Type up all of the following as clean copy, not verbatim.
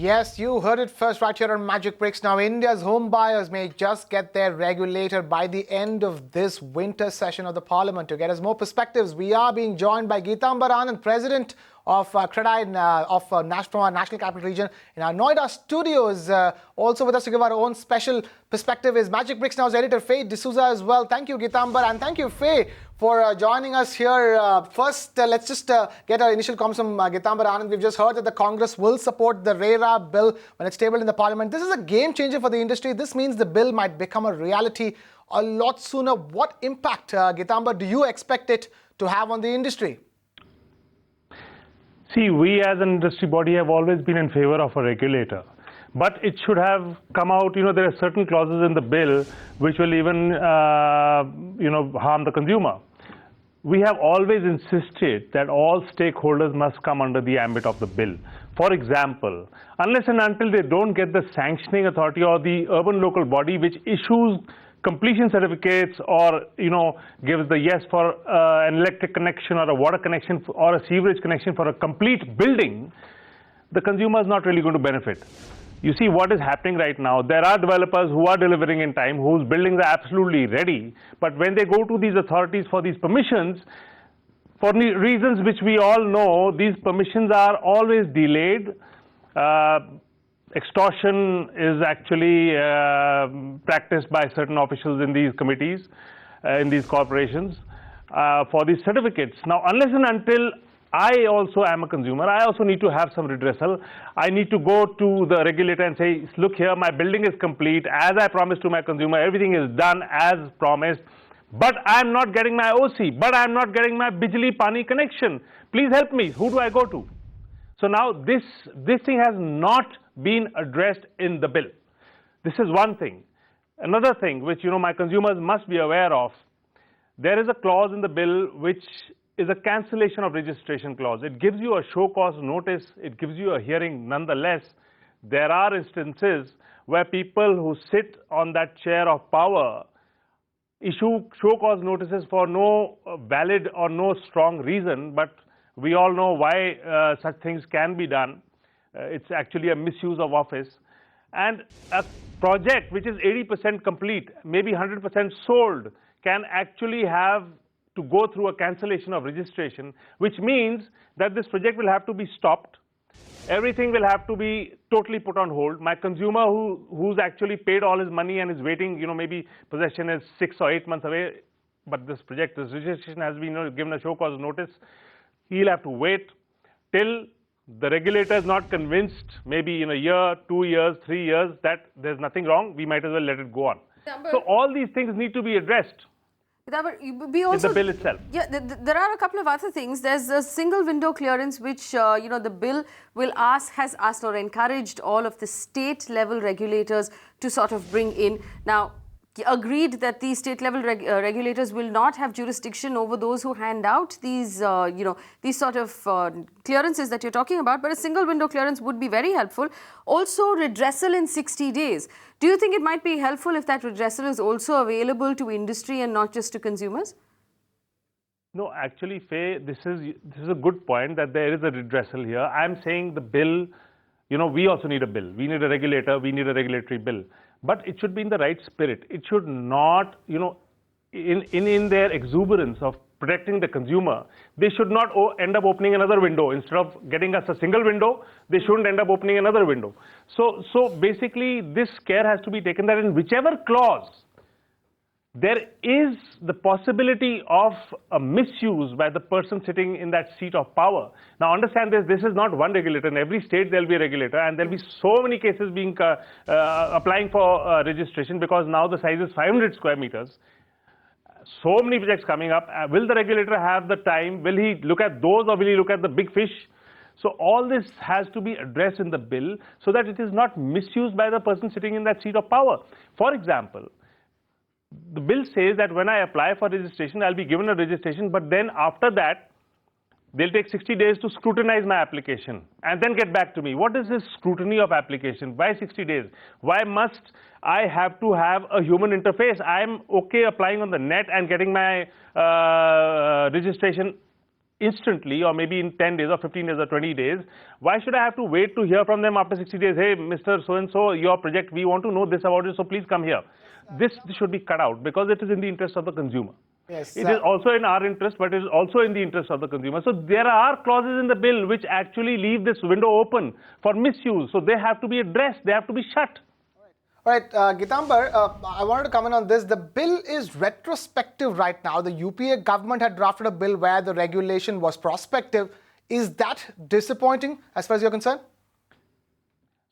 Yes, you heard it first right here on Magicbricks Now. India's home buyers may just get their regulator by the end of this winter session of the Parliament. To get us more perspectives, we are being joined by Getambar Anand, President of CREDAI National Capital Region in our Noida studios. Also with us to give our own special perspective is Magicbricks Now's editor, Faye D'Souza as well. Thank you, Getambar, and thank you, Faye, for joining us here. First, let's just get our initial comments from Getambar Anand. We've just heard that the Congress will support the RERA bill when it's tabled in the Parliament. This is a game changer for the industry. This means the bill might become a reality a lot sooner. What impact, Getambar, do you expect it to have on the industry? See, we as an industry body have always been in favor of a regulator. But it should have come out, there are certain clauses in the bill which will even, harm the consumer. We have always insisted that all stakeholders must come under the ambit of the bill. For example, unless and until they don't get the sanctioning authority or the urban local body which issues completion certificates or, gives the yes for an electric connection or a water connection or a sewerage connection for a complete building, the consumer is not really going to benefit. You see what is happening right now. There are developers who are delivering in time, whose buildings are absolutely ready. But when they go to these authorities for these permissions, for reasons which we all know, these permissions are always delayed. Extortion is actually practiced by certain officials in these committees, in these corporations, for these certificates. Now, unless and until I also am a consumer, I also need to have some redressal. I need to go to the regulator and say, look here, my building is complete. As I promised to my consumer, everything is done as promised. But I'm not getting my OC. But I'm not getting my Bijli Pani connection. Please help me. Who do I go to? So now this thing has not been addressed in the bill. This is one thing. Another thing which, my consumers must be aware of, there is a clause in the bill which is a cancellation of registration clause. It gives you a show cause notice. It gives you a hearing. Nonetheless, there are instances where people who sit on that chair of power issue show cause notices for no valid or no strong reason, but we all know why such things can be done. It's actually a misuse of office. And a project which is 80% complete, maybe 100% sold, can actually have to go through a cancellation of registration, which means that this project will have to be stopped. Everything will have to be totally put on hold. My consumer who's actually paid all his money and is waiting, maybe possession is 6 or 8 months away, but this registration has been given a show cause notice. He'll have to wait till the regulator is not convinced, maybe in a year, 2 years, 3 years, that there's nothing wrong. We might as well let it go on. So all these things need to be addressed. We also, in the bill itself. Yeah, there are a couple of other things. There's a single window clearance which, the bill has asked or encouraged all of the state level regulators to sort of bring in. Now, agreed that the state level regulators will not have jurisdiction over those who hand out these, these sort of clearances that you're talking about, but a single window clearance would be very helpful. Also, redressal in 60 days. Do you think it might be helpful if that redressal is also available to industry and not just to consumers? No, actually, Faye, this is a good point that there is a redressal here. I'm saying the bill, we also need a bill. We need a regulator. We need a regulatory bill. But it should be in the right spirit. It should not, in their exuberance of protecting the consumer, they should not end up opening another window. Instead of getting us a single window, they shouldn't end up opening another window. So basically, this care has to be taken that in whichever clause there is the possibility of a misuse by the person sitting in that seat of power. Now understand this is not one regulator. In every state there will be a regulator, and there will be so many cases being applying for registration, because now the size is 500 square meters. So many projects coming up. Will the regulator have the time? Will he look at those, or will he look at the big fish? So all this has to be addressed in the bill so that it is not misused by the person sitting in that seat of power. For example, the bill says that when I apply for registration, I'll be given a registration, but then after that, they'll take 60 days to scrutinize my application and then get back to me. What is this scrutiny of application? Why 60 days? Why must I have to have a human interface? I'm okay applying on the net and getting my registration instantly, or maybe in 10 days or 15 days or 20 days. Why should I have to wait to hear from them after 60 days? Hey, Mr. So-and-so, your project, we want to know this about it, so please come here. This should be cut out because it is in the interest of the consumer. Yes, it is also in our interest, but it is also in the interest of the consumer. So there are clauses in the bill which actually leave this window open for misuse. So they have to be addressed, they have to be shut. All right, Getambar, I wanted to comment on this. The bill is retrospective right now. The UPA government had drafted a bill where the regulation was prospective. Is that disappointing as far as you're concerned?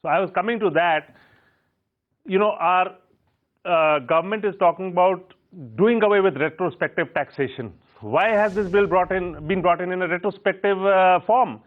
So I was coming to that. You know, our government is talking about doing away with retrospective taxation. Why has this bill been brought in a retrospective form?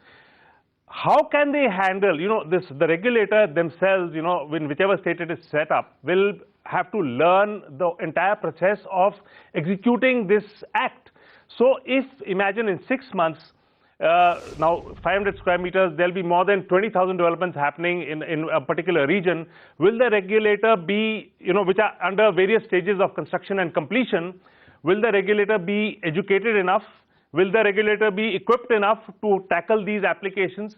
How can they handle, you know, this? The regulator themselves, you know, in whichever state it is set up, will have to learn the entire process of executing this act. So if, imagine in 6 months, now 500 square meters, there'll be more than 20,000 developments happening in a particular region. Will the regulator be, you know, which are under various stages of construction and completion, will the regulator be educated enough? Will the regulator be equipped enough to tackle these applications?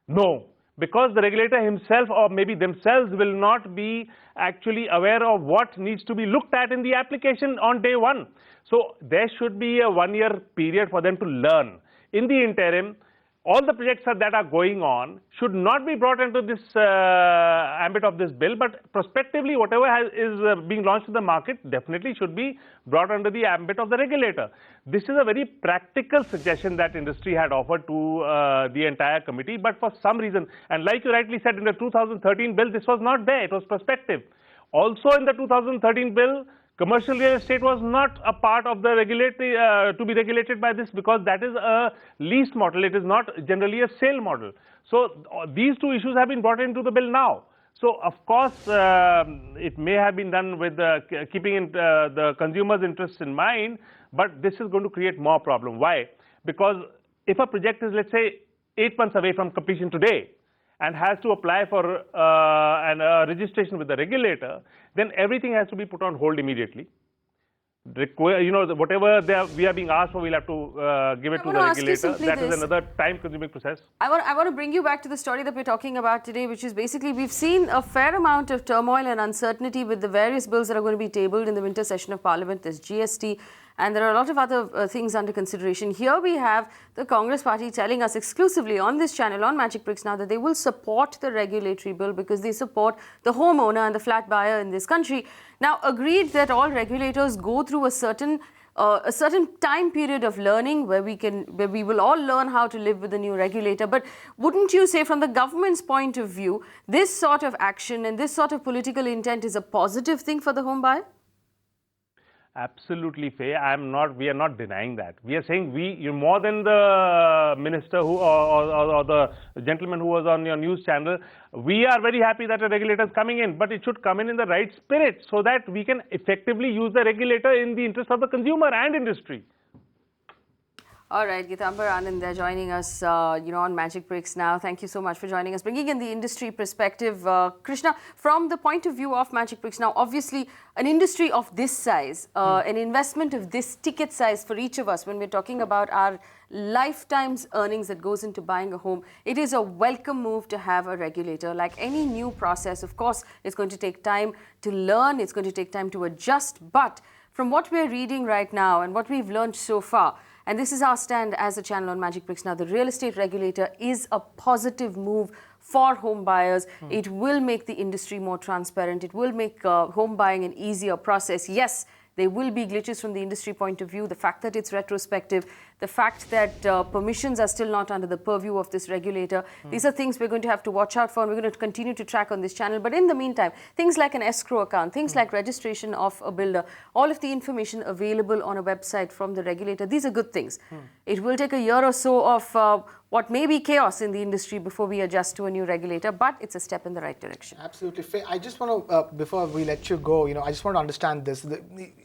No, because the regulator himself or maybe themselves will not be actually aware of what needs to be looked at in the application on day one. So there should be a 1-year period for them to learn. In the interim, all the projects that are going on should not be brought into this ambit of this bill, but prospectively whatever is being launched to the market definitely should be brought under the ambit of the regulator. This is a very practical suggestion that industry had offered to the entire committee, but for some reason, and like you rightly said, in the 2013 bill, this was not there, it was prospective. Also in the 2013 bill, commercial real estate was not a part of the regulatory, to be regulated by this, because that is a lease model. It is not generally a sale model. So these two issues have been brought into the bill now. So of course, it may have been done with keeping the consumer's interests in mind, but this is going to create more problem. Why? Because if a project is, let's say, 8 months away from completion today, and has to apply for registration with the regulator, then everything has to be put on hold immediately. You know, whatever we are being asked for, we'll have to give it to the regulator. That is another time-consuming process. I want to bring you back to the story that we're talking about today, which is basically we've seen a fair amount of turmoil and uncertainty with the various bills that are going to be tabled in the winter session of Parliament. There's GST, and there are a lot of other things under consideration. Here we have the Congress party telling us exclusively on this channel, on Magicbricks Now, that they will support the regulatory bill because they support the homeowner and the flat buyer in this country. Now, agreed that all regulators go through a certain time period of learning where we will all learn how to live with the new regulator. But wouldn't you say, from the government's point of view, this sort of action and this sort of political intent is a positive thing for the home buyer? Absolutely, Faye. We are not denying that. We are saying more than the minister who or the gentleman who was on your news channel, we are very happy that a regulator is coming in, but it should come in the right spirit so that we can effectively use the regulator in the interest of the consumer and industry. All right, Getambar Anand, they're joining us, on Magicbricks Now. Thank you so much for joining us, bringing in the industry perspective. Krishna, from the point of view of Magicbricks Now, obviously, an industry of this size, an investment of this ticket size for each of us, when we're talking about our lifetime's earnings that goes into buying a home, it is a welcome move to have a regulator. Like any new process, of course, it's going to take time to learn, it's going to take time to adjust, but from what we're reading right now and what we've learned so far, and this is our stand as a channel on Magicbricks Now, the real estate regulator is a positive move for home buyers. It will make the industry more transparent. It will make home buying an easier process. Yes, there will be glitches from the industry point of view. The fact that it's retrospective, the fact that permissions are still not under the purview of this regulator. These are things we're going to have to watch out for, and we're going to continue to track on this channel. But in the meantime, things like an escrow account, things like registration of a builder, all of the information available on a website from the regulator, these are good things. It will take a year or so of what may be chaos in the industry before we adjust to a new regulator, but it's a step in the right direction. Absolutely. Faye, I just want to, before we let you go, I just want to understand this.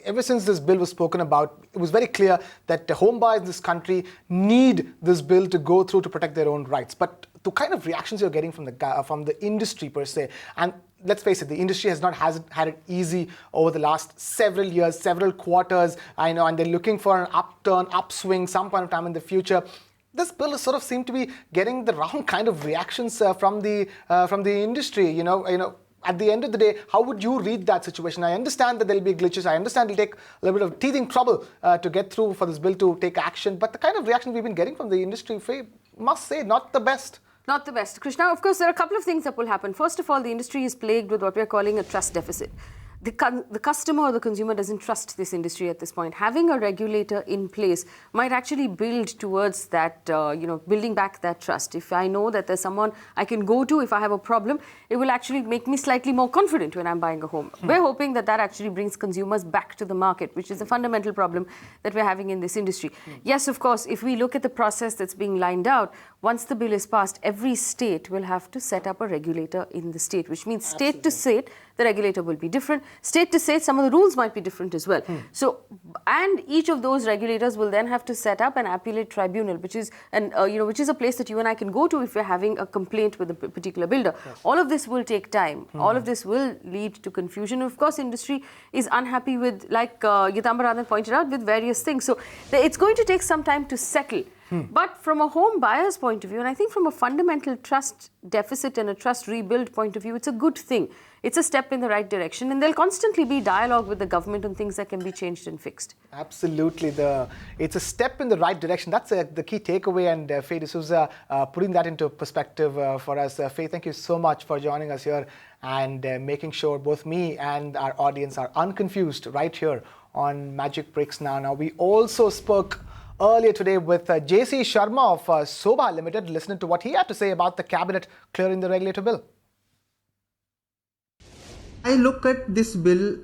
Ever since this bill was spoken about, it was very clear that the home buyers in this country need this bill to go through to protect their own rights. But the kind of reactions you're getting from the industry per se, and let's face it, the industry has not had it easy over the last several years, several quarters, I know, and they're looking for an upswing some point of time in the future. This bill sort of seemed to be getting the wrong kind of reactions from the industry. At the end of the day, how would you read that situation? I understand that there'll be glitches. I understand it'll take a little bit of teething trouble to get through for this bill to take action. But the kind of reaction we've been getting from the industry, must say, not the best. Not the best. Krishna, of course, there are a couple of things that will happen. First of all, the industry is plagued with what we are calling a trust deficit. The customer or the consumer doesn't trust this industry at this point. Having a regulator in place might actually build towards that, building back that trust. If I know that there's someone I can go to if I have a problem, it will actually make me slightly more confident when I'm buying a home. We're hoping that actually brings consumers back to the market, which is a fundamental problem that we're having in this industry. Yes, of course, if we look at the process that's being lined out, once the bill is passed, every state will have to set up a regulator in the state, which means state to state, the regulator will be different. State to state, some of the rules might be different as well. So, and each of those regulators will then have to set up an appellate tribunal, which is a place that you and I can go to if we're having a complaint with a particular builder. Yes. All of this will take time. All of this will lead to confusion. Of course, industry is unhappy with, like Getambar Anand pointed out, with various things. So, it's going to take some time to settle. But from a home buyer's point of view, and I think from a fundamental trust deficit and a trust rebuild point of view, it's a good thing. It's a step in the right direction, and there'll constantly be dialogue with the government on things that can be changed and fixed. Absolutely. It's a step in the right direction. That's the key takeaway, and Faye D'Souza putting that into perspective for us. Faye, thank you so much for joining us here and making sure both me and our audience are unconfused right here on Magicbricks Now. Now, we also spoke earlier today with J.C. Sharma of Sobha Limited, listening to what he had to say about the cabinet clearing the regulator bill. I look at this bill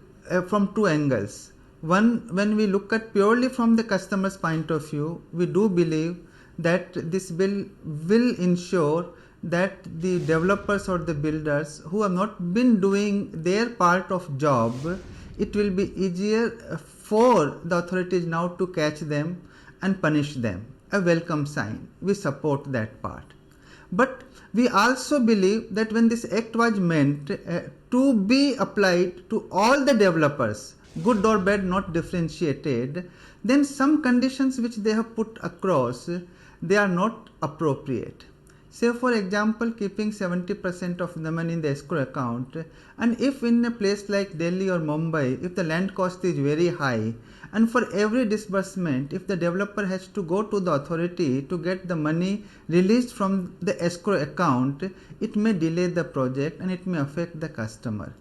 from two angles. One, when we look at purely from the customer's point of view, we do believe that this bill will ensure that the developers or the builders who have not been doing their part of job, it will be easier for the authorities now to catch them and punish them. A welcome sign. We support that part. But we also believe that when this act was meant to be applied to all the developers, good or bad, not differentiated, then some conditions which they have put across, they are not appropriate. Say for example, keeping 70% of the money in the escrow account, and if in a place like Delhi or Mumbai, if the land cost is very high, and for every disbursement, if the developer has to go to the authority to get the money released from the escrow account, it may delay the project and it may affect the customer.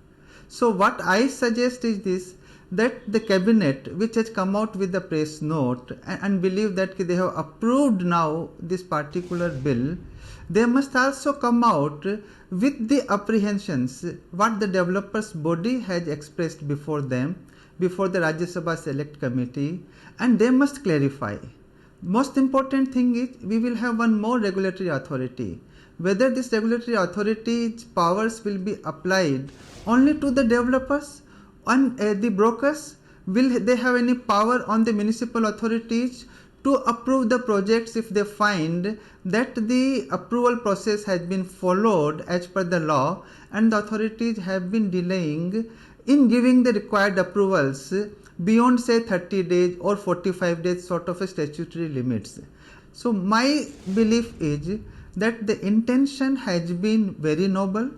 So what I suggest is this, that the cabinet, which has come out with the press note and believe that they have approved now this particular bill, they must also come out with the apprehensions what the developers body has expressed before them, before the Rajya Sabha Select Committee, and they must clarify. Most important thing is we will have one more regulatory authority. Whether this regulatory authority's powers will be applied only to the developers and the brokers, will they have any power on the municipal authorities to approve the projects if they find that the approval process has been followed as per the law and the authorities have been delaying in giving the required approvals beyond say 30 days or 45 days sort of a statutory limits. So my belief is that the intention has been very noble.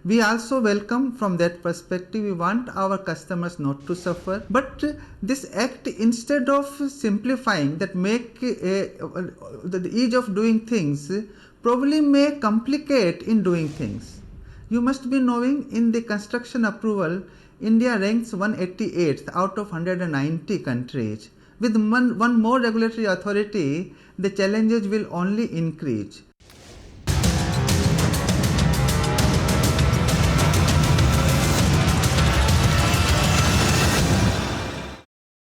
We also welcome from that perspective, we want our customers not to suffer. But this act, instead of simplifying, that make the ease of doing things, probably may complicate in doing things. You must be knowing in the construction approval, India ranks 188th out of 190 countries. With one more regulatory authority, the challenges will only increase.